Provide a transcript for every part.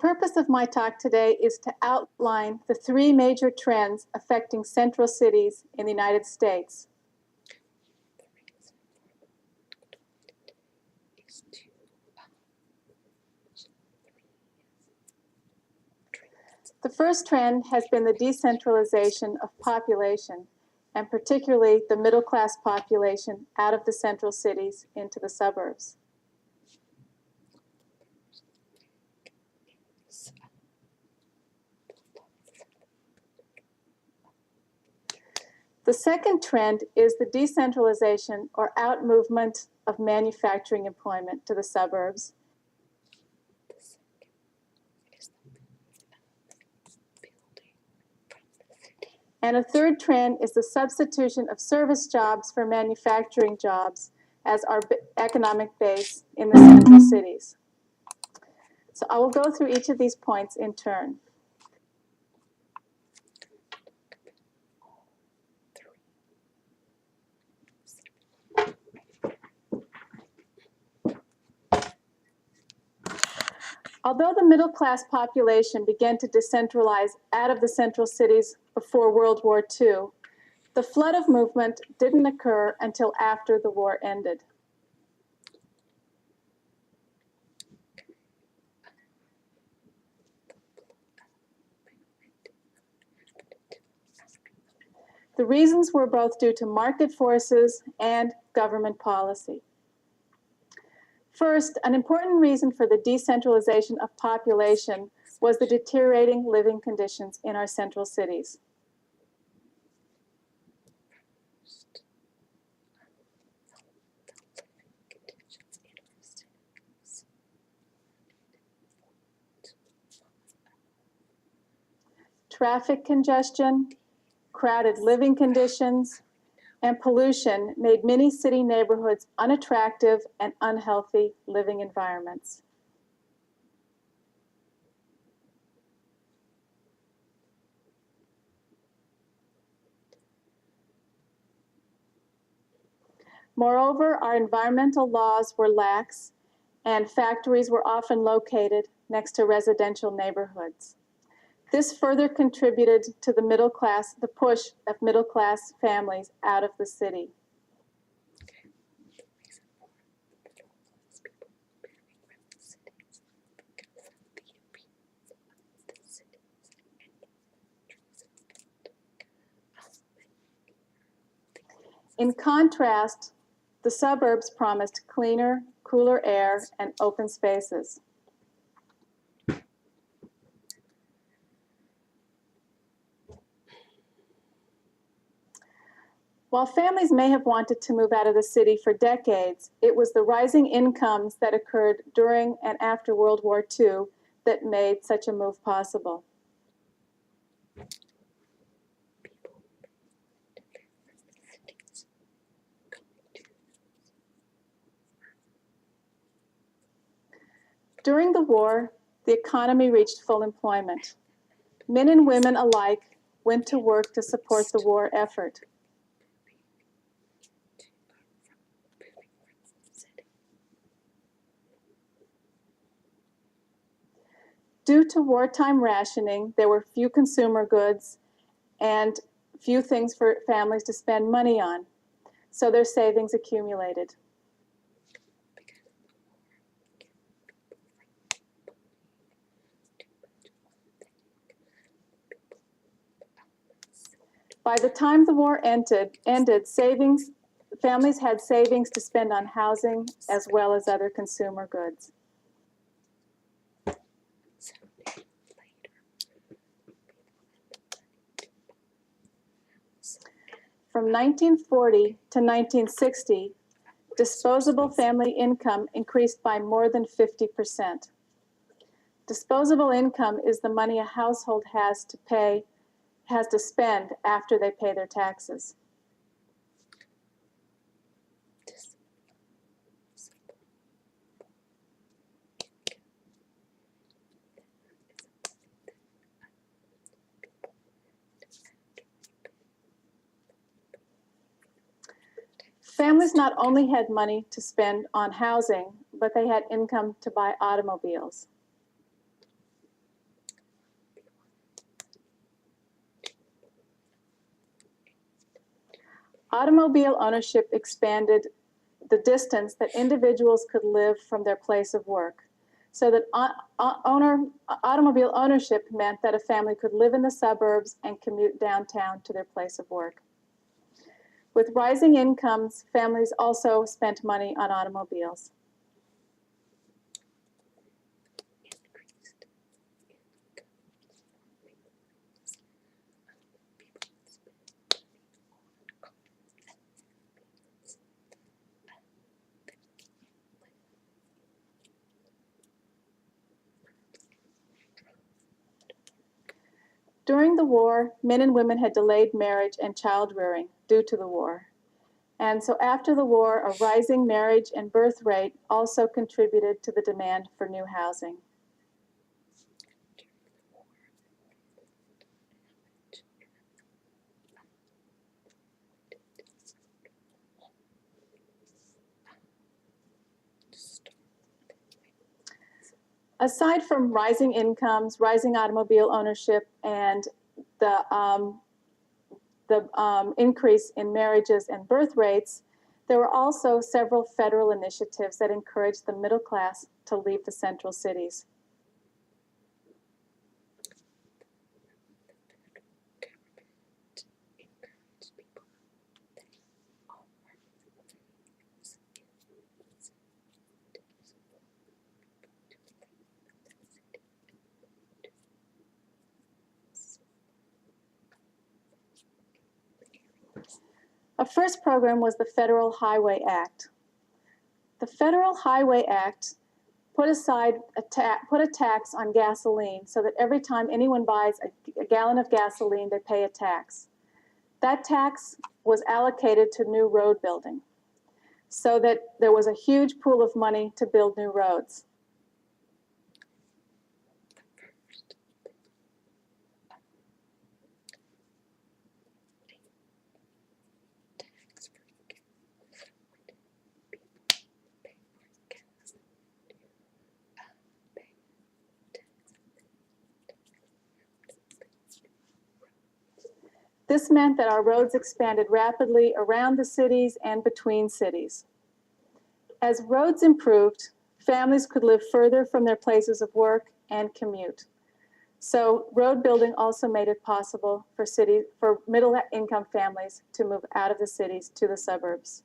purpose of my talk today is to outline the three major trends affecting central cities in the United States. The first trend has been the decentralization of population, and particularly the middle-class population out of the central cities into the suburbs. The second trend is the decentralization or out-movement of manufacturing employment to the suburbs. And a third trend is the substitution of service jobs for manufacturing jobs as our economic base in the central cities. So I will go through each of these points in turn. Although the middle-class population began to decentralize out of the central cities before World War II, the flood of movement didn't occur until after the war ended. The reasons were both due to market forces and government policy. First, an important reason for the decentralization of population was the deteriorating living conditions in our central cities. Traffic congestion, crowded living conditions, and pollution made many city neighborhoods unattractive and unhealthy living environments. Moreover, our environmental laws were lax, and factories were often located next to residential neighborhoods. This further contributed to the push of middle-class families out of the city. In contrast, the suburbs promised cleaner, cooler air and open spaces. While families may have wanted to move out of the city for decades, it was the rising incomes that occurred during and after World War II that made such a move possible. During the war, the economy reached full employment. Men and women alike went to work to support the war effort. Due to wartime rationing, there were few consumer goods and few things for families to spend money on, so their savings accumulated. By the time the war ended, families had savings to spend on housing as well as other consumer goods. From 1940 to 1960, disposable family income increased by more than 50%. Disposable income is the money a household has to spend after they pay their taxes. Families not only had money to spend on housing, but they had income to buy automobiles. Automobile ownership expanded the distance that individuals could live from their place of work, so that automobile ownership meant that a family could live in the suburbs and commute downtown to their place of work. With rising incomes, families also spent money on automobiles. During the war, men and women had delayed marriage and child rearing due to the war. And so after the war, a rising marriage and birth rate also contributed to the demand for new housing. Aside from rising incomes, rising automobile ownership, and the increase in marriages and birth rates, there were also several federal initiatives that encouraged the middle class to leave the central cities. A first program was the Federal Highway Act. The Federal Highway Act put a tax on gasoline so that every time anyone buys a gallon of gasoline, they pay a tax. That tax was allocated to new road building, so that there was a huge pool of money to build new roads. This meant that our roads expanded rapidly around the cities and between cities. As roads improved, families could live further from their places of work and commute. So road building also made it possible for middle-income families to move out of the cities to the suburbs.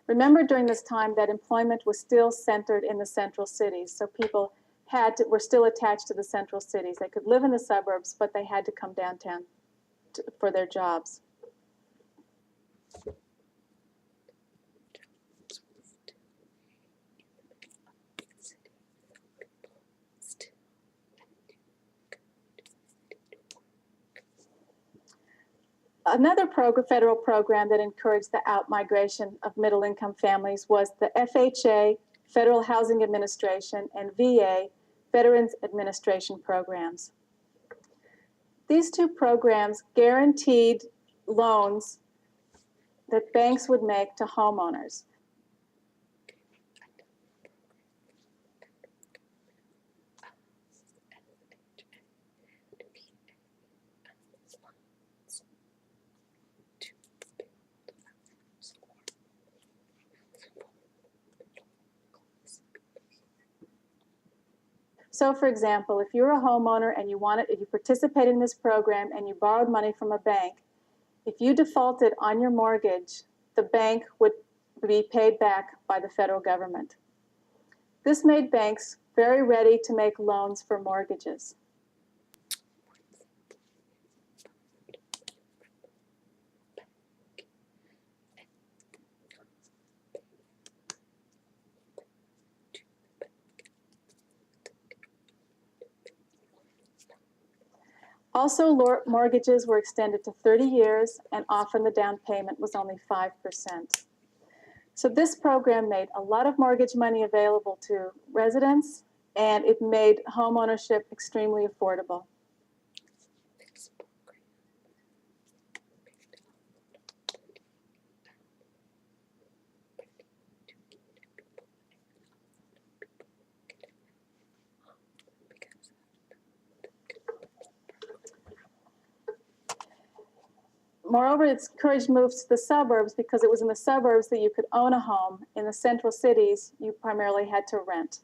Remember during this time that employment was still centered in the central cities, so people were still attached to the central cities. They could live in the suburbs, but they had to come downtown for their jobs. Another federal program that encouraged the outmigration of middle-income families was the FHA, Federal Housing Administration, and VA, Veterans Administration programs. These two programs guaranteed loans that banks would make to homeowners. So for example, if you're a homeowner and you participated in this program and you borrowed money from a bank, if you defaulted on your mortgage, the bank would be paid back by the federal government. This made banks very ready to make loans for mortgages. Also, mortgages were extended to 30 years, and often the down payment was only 5%. So this program made a lot of mortgage money available to residents, and it made home ownership extremely affordable. Moreover, it's encouraged moves to the suburbs because it was in the suburbs that you could own a home. In the central cities, you primarily had to rent.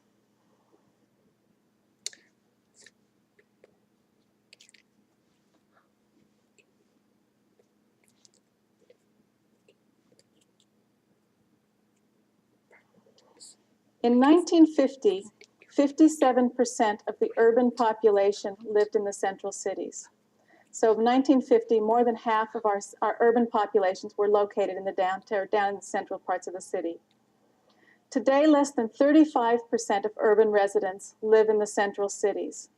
In 1950, 57% of the urban population lived in the central cities. So in 1950, more than half of our urban populations were located in the down in the central parts of the city. Today, less than 35% of urban residents live in the central cities.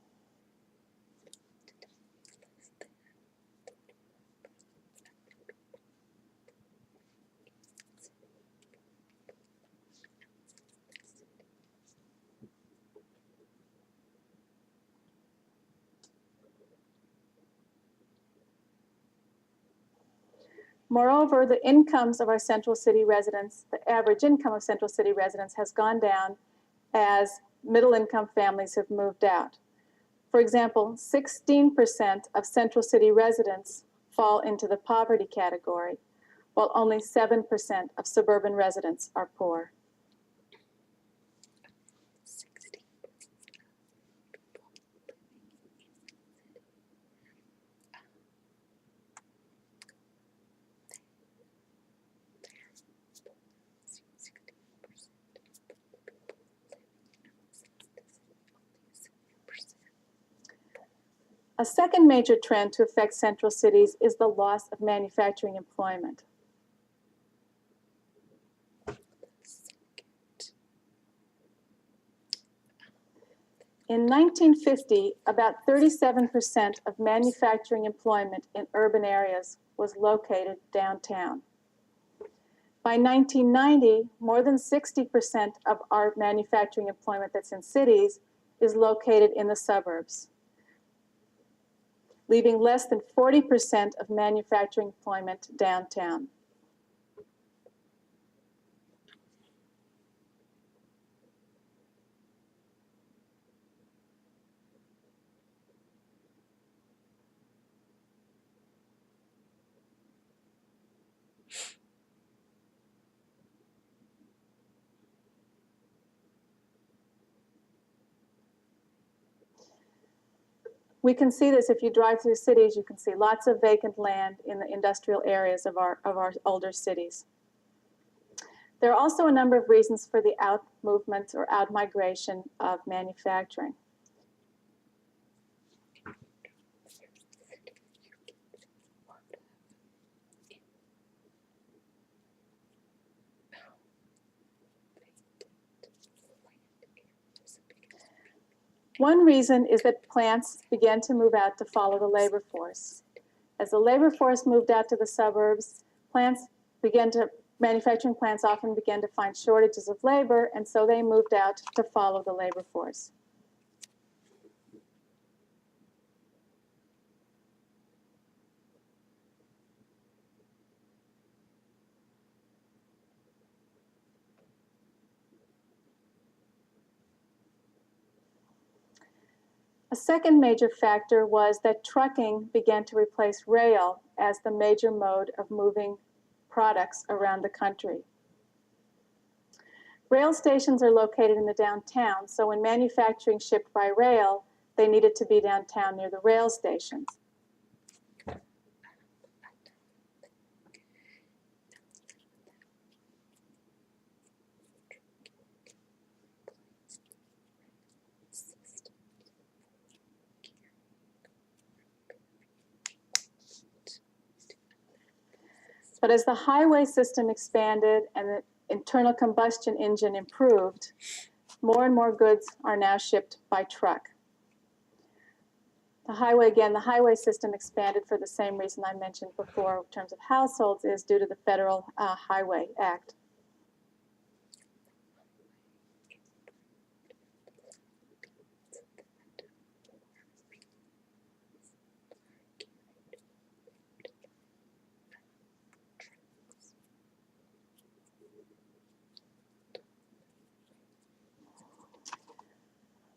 Moreover, the incomes of our central city residents, the average income of central city residents has gone down as middle-income families have moved out. For example, 16% of central city residents fall into the poverty category, while only 7% of suburban residents are poor. A second major trend to affect central cities is the loss of manufacturing employment. In 1950, about 37% of manufacturing employment in urban areas was located downtown. By 1990, more than 60% of our manufacturing employment that's in cities is located in the suburbs, leaving less than 40% of manufacturing employment downtown. We can see this if you drive through cities. You can see lots of vacant land in the industrial areas of our older cities. There are also a number of reasons for the out movement or out migration of manufacturing. One reason is that plants began to move out to follow the labor force. As the labor force moved out to the suburbs, manufacturing plants often began to find shortages of labor, and so they moved out to follow the labor force. A second major factor was that trucking began to replace rail as the major mode of moving products around the country. Rail stations are located in the downtown, so when manufacturing shipped by rail, they needed to be downtown near the rail stations. But as the highway system expanded and the internal combustion engine improved, more and more goods are now shipped by truck. The highway system expanded for the same reason I mentioned before in terms of households, is due to the Federal Highway Act.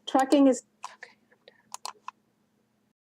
Trucking is